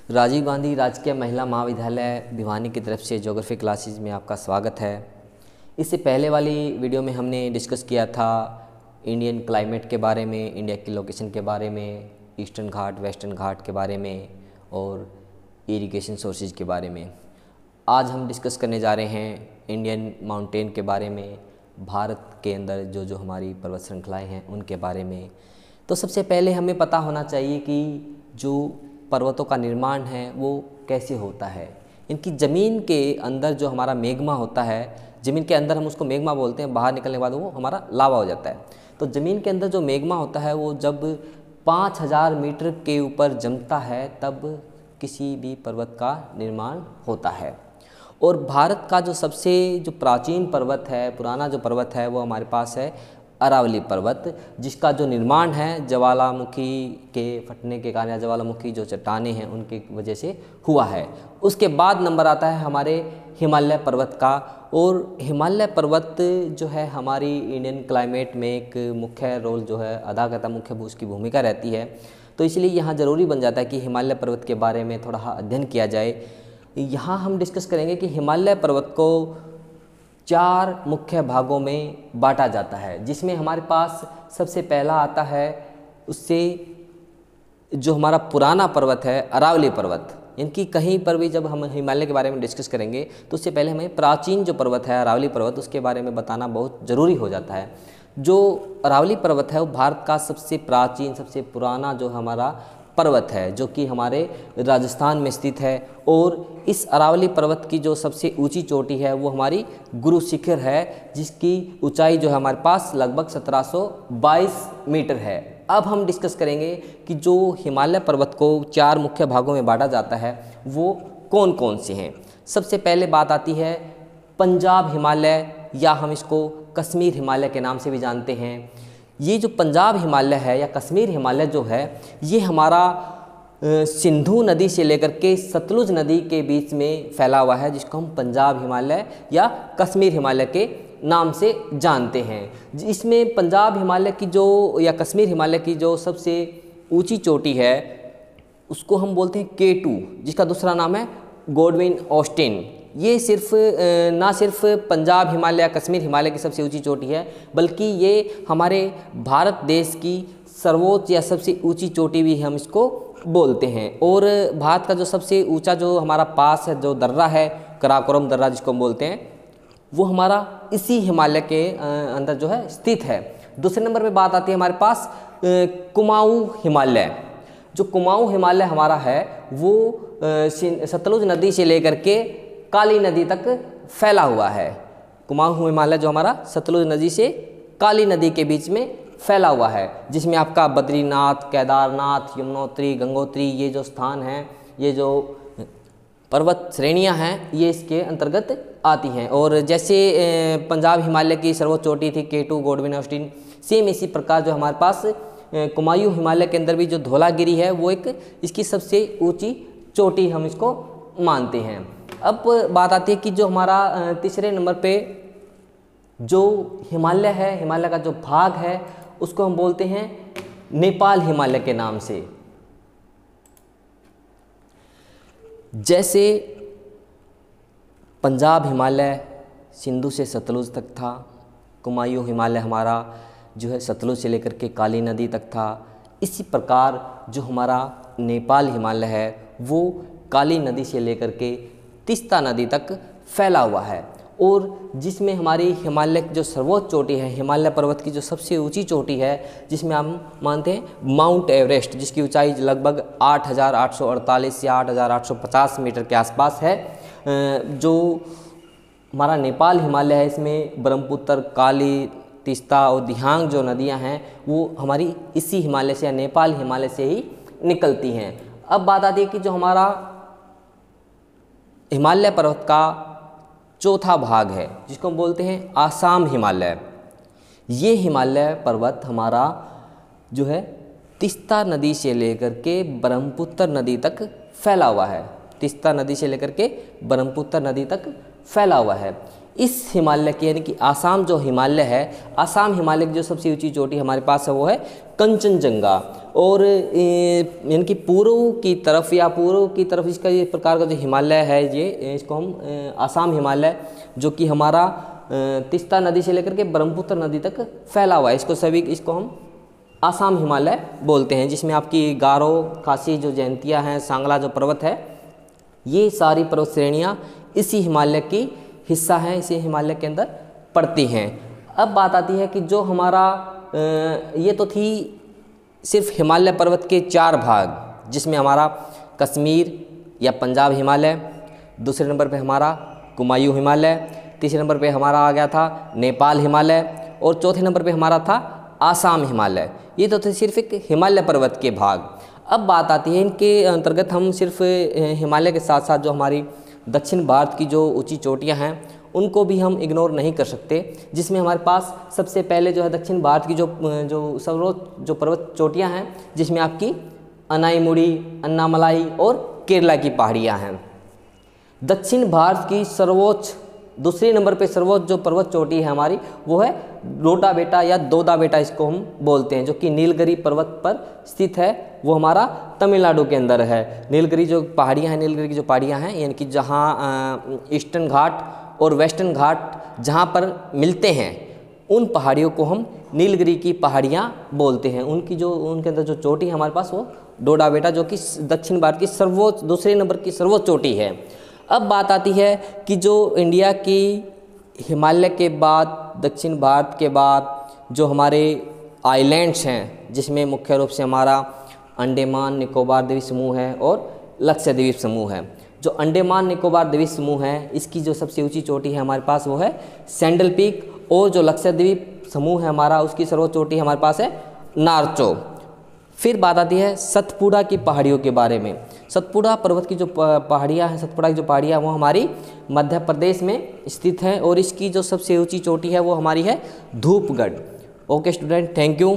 राजीव गांधी राजकीय महिला महाविद्यालय भिवानी की तरफ से ज्योग्राफी क्लासेस में आपका स्वागत है। इससे पहले वाली वीडियो में हमने डिस्कस किया था इंडियन क्लाइमेट के बारे में, इंडिया की लोकेशन के बारे में, ईस्टर्न घाट वेस्टर्न घाट के बारे में और इरिगेशन सोर्सेज के बारे में। आज हम डिस्कस करने जा रहे हैं इंडियन माउंटेन के बारे में, भारत के अंदर जो हमारी पर्वत श्रृंखलाएँ हैं उनके बारे में। तो सबसे पहले हमें पता होना चाहिए कि जो पर्वतों का निर्माण है वो कैसे होता है। इनकी ज़मीन के अंदर जो हमारा मैग्मा होता है, ज़मीन के अंदर हम उसको मैग्मा बोलते हैं, बाहर निकलने के बाद वो हमारा लावा हो जाता है। तो ज़मीन के अंदर जो मैग्मा होता है वो जब 5000 मीटर के ऊपर जमता है तब किसी भी पर्वत का निर्माण होता है। और भारत का जो सबसे प्राचीन पर्वत है, पुराना जो पर्वत है वो हमारे पास है अरावली पर्वत, जिसका जो निर्माण है ज्वालामुखी के फटने के कारण या ज्वालामुखी जो चट्टानें हैं उनकी वजह से हुआ है। उसके बाद नंबर आता है हमारे हिमालय पर्वत का। और हिमालय पर्वत जो है हमारी इंडियन क्लाइमेट में एक मुख्य रोल जो है अदा करता, मुख्य उसकी भूमिका रहती है। तो इसलिए यहाँ ज़रूरी बन जाता है कि हिमालय पर्वत के बारे में थोड़ा अध्ययन किया जाए। यहाँ हम डिस्कस करेंगे कि हिमालय पर्वत को 4 मुख्य भागों में बांटा जाता है, जिसमें हमारे पास सबसे पहला आता है उससे जो हमारा पुराना पर्वत है अरावली पर्वत। इनकी कहीं पर भी जब हम हिमालय के बारे में डिस्कस करेंगे तो उससे पहले हमें प्राचीन जो पर्वत है अरावली पर्वत उसके बारे में बताना बहुत ज़रूरी हो जाता है। जो अरावली पर्वत है वो भारत का सबसे प्राचीन, सबसे पुराना जो हमारा पर्वत है, जो कि हमारे राजस्थान में स्थित है। और इस अरावली पर्वत की जो सबसे ऊंची चोटी है वो हमारी गुरु शिखर है, जिसकी ऊंचाई जो है हमारे पास लगभग 1722 मीटर है। अब हम डिस्कस करेंगे कि जो हिमालय पर्वत को 4 मुख्य भागों में बांटा जाता है वो कौन कौन से हैं। सबसे पहले बात आती है पंजाब हिमालय, या हम इसको कश्मीर हिमालय के नाम से भी जानते हैं। ये जो पंजाब हिमालय है या कश्मीर हिमालय जो है ये हमारा सिंधु नदी से लेकर के सतलुज नदी के बीच में फैला हुआ है, जिसको हम पंजाब हिमालय या कश्मीर हिमालय के नाम से जानते हैं। इसमें पंजाब हिमालय की जो या कश्मीर हिमालय की जो सबसे ऊंची चोटी है उसको हम बोलते हैं K2, जिसका दूसरा नाम है गॉडविन ऑस्टिन। ये ना सिर्फ पंजाब हिमालय कश्मीर हिमालय की सबसे ऊंची चोटी है, बल्कि ये हमारे भारत देश की सर्वोच्च या सबसे ऊंची चोटी भी हम इसको बोलते हैं। और भारत का जो सबसे ऊंचा जो हमारा पास है, जो दर्रा है कराकोरम दर्रा जिसको हम बोलते हैं, वो हमारा इसी हिमालय के अंदर जो है स्थित है। दूसरे नंबर पे बात आती है हमारे पास कुमाऊं हिमालय। जो कुमाऊं हिमालय हमारा है वो सतलुज नदी से लेकर के काली नदी तक फैला हुआ है। कुमाऊं हिमालय जो हमारा सतलुज नदी से काली नदी के बीच में फैला हुआ है, जिसमें आपका बद्रीनाथ, केदारनाथ, यमुनोत्री, गंगोत्री ये जो स्थान हैं, ये जो पर्वत श्रेणियां हैं, ये इसके अंतर्गत आती हैं। और जैसे पंजाब हिमालय की सर्वोच्च चोटी थी K2 गॉडविन ऑस्टिन, सेम इसी प्रकार जो हमारे पास कुमाऊं हिमालय के अंदर भी जो धौलागिरी है वो एक इसकी सबसे ऊंची चोटी हम इसको मानते हैं। अब बात आती है कि जो हमारा तीसरे नंबर पे जो हिमालय है, हिमालय का जो भाग है उसको हम बोलते हैं नेपाल हिमालय के नाम से। जैसे पंजाब हिमालय सिंधु से सतलुज तक था, कुमाऊं हिमालय हमारा जो है सतलुज से लेकर के काली नदी तक था, इसी प्रकार जो हमारा नेपाल हिमालय है वो काली नदी से लेकर के तीस्ता नदी तक फैला हुआ है। और जिसमें हमारी हिमालय की जो सर्वोच्च चोटी है, हिमालय पर्वत की जो सबसे ऊंची चोटी है, जिसमें हम मानते हैं माउंट एवरेस्ट, जिसकी ऊंचाई लगभग 8848 या 8850 मीटर के आसपास है। जो हमारा नेपाल हिमालय है इसमें ब्रह्मपुत्र, काली, तीस्ता और दिहांग जो नदियां हैं वो हमारी इसी हिमालय से या नेपाल हिमालय से ही निकलती हैं। अब बात आती है कि जो हमारा हिमालय पर्वत का चौथा भाग है जिसको हम बोलते हैं आसाम हिमालय। ये हिमालय पर्वत हमारा जो है तीस्ता नदी से लेकर के ब्रह्मपुत्र नदी तक फैला हुआ है। तीस्ता नदी से लेकर के ब्रह्मपुत्र नदी तक फैला हुआ है। इस हिमालय की यानी कि आसाम जो हिमालय है, आसाम हिमालय की जो सबसे ऊंची चोटी हमारे पास है वो है कंचनजंगा। और यानी कि पूर्व की तरफ या पूर्व की तरफ इसका ये प्रकार का जो हिमालय है, ये इसको हम आसाम हिमालय, जो कि हमारा तीस्ता नदी से लेकर के ब्रह्मपुत्र नदी तक फैला हुआ है, इसको हम आसाम हिमालय बोलते हैं, जिसमें आपकी गारो, खासी जो जयंतिया हैं, सांगला जो पर्वत है, ये सारी पर्वत श्रेणियाँ इसी हिमालय की हिस्सा हैं, इसी हिमालय के अंदर पड़ती हैं। अब बात आती है कि जो हमारा ये तो थी सिर्फ हिमालय पर्वत के 4 भाग, जिसमें हमारा कश्मीर या पंजाब हिमालय, दूसरे नंबर पे हमारा कुमायूं हिमालय, तीसरे नंबर पे हमारा आ गया था नेपाल हिमालय, और चौथे नंबर पे हमारा था आसाम हिमालय। ये तो थे सिर्फ एक हिमालय पर्वत के भाग। अब बात आती है इनके अंतर्गत हम सिर्फ हिमालय के साथ साथ जो हमारी दक्षिण भारत की जो ऊंची चोटियां हैं उनको भी हम इग्नोर नहीं कर सकते, जिसमें हमारे पास सबसे पहले जो है दक्षिण भारत की जो सर्वोच्च जो पर्वत चोटियां हैं, जिसमें आपकी अनाईमुड़ी, अन्नामलाई और केरला की पहाड़ियां हैं। दक्षिण भारत की सर्वोच्च, दूसरे नंबर पे सर्वोच्च जो पर्वत चोटी है हमारी, वो है रोटा बेटा या दोदा बेटा इसको हम बोलते हैं, जो कि नीलगिरी पर्वत पर स्थित है। वो हमारा तमिलनाडु के अंदर है। नीलगिरी जो पहाड़ियाँ हैं, नीलगिरी की जो पहाड़ियाँ हैं, यानी कि जहाँ ईस्टर्न घाट और वेस्टर्न घाट जहाँ पर मिलते हैं, उन पहाड़ियों को हम नीलगिरी की पहाड़ियाँ बोलते हैं। उनके अंदर जो चोटी है हमारे पास, वो डोडा बेटा, जो कि दक्षिण भारत की सर्वोच्च, दूसरे नंबर की सर्वोच्च चोटी है। अब बात आती है कि जो इंडिया की हिमालय के बाद, दक्षिण भारत के बाद जो हमारे आइलैंड्स हैं, जिसमें मुख्य रूप से हमारा अंडमान निकोबार द्वीप समूह है और लक्षद्वीप समूह है। जो अंडमान निकोबार द्वीप समूह है, इसकी जो सबसे ऊंची चोटी है हमारे पास, वो है सैंडल पीक, और जो लक्षद्वीप समूह है हमारा, उसकी सर्वोच्च चोटी हमारे पास है नारचो। फिर बात आती है सतपुड़ा की पहाड़ियों के बारे में। सतपुड़ा पर्वत की जो पहाड़ियाँ हैं, सतपुड़ा की जो पहाड़ियाँ, वो हमारी मध्य प्रदेश में स्थित हैं, और इसकी जो सबसे ऊंची चोटी है वो हमारी है Dhupgarh. Okay student, thank you.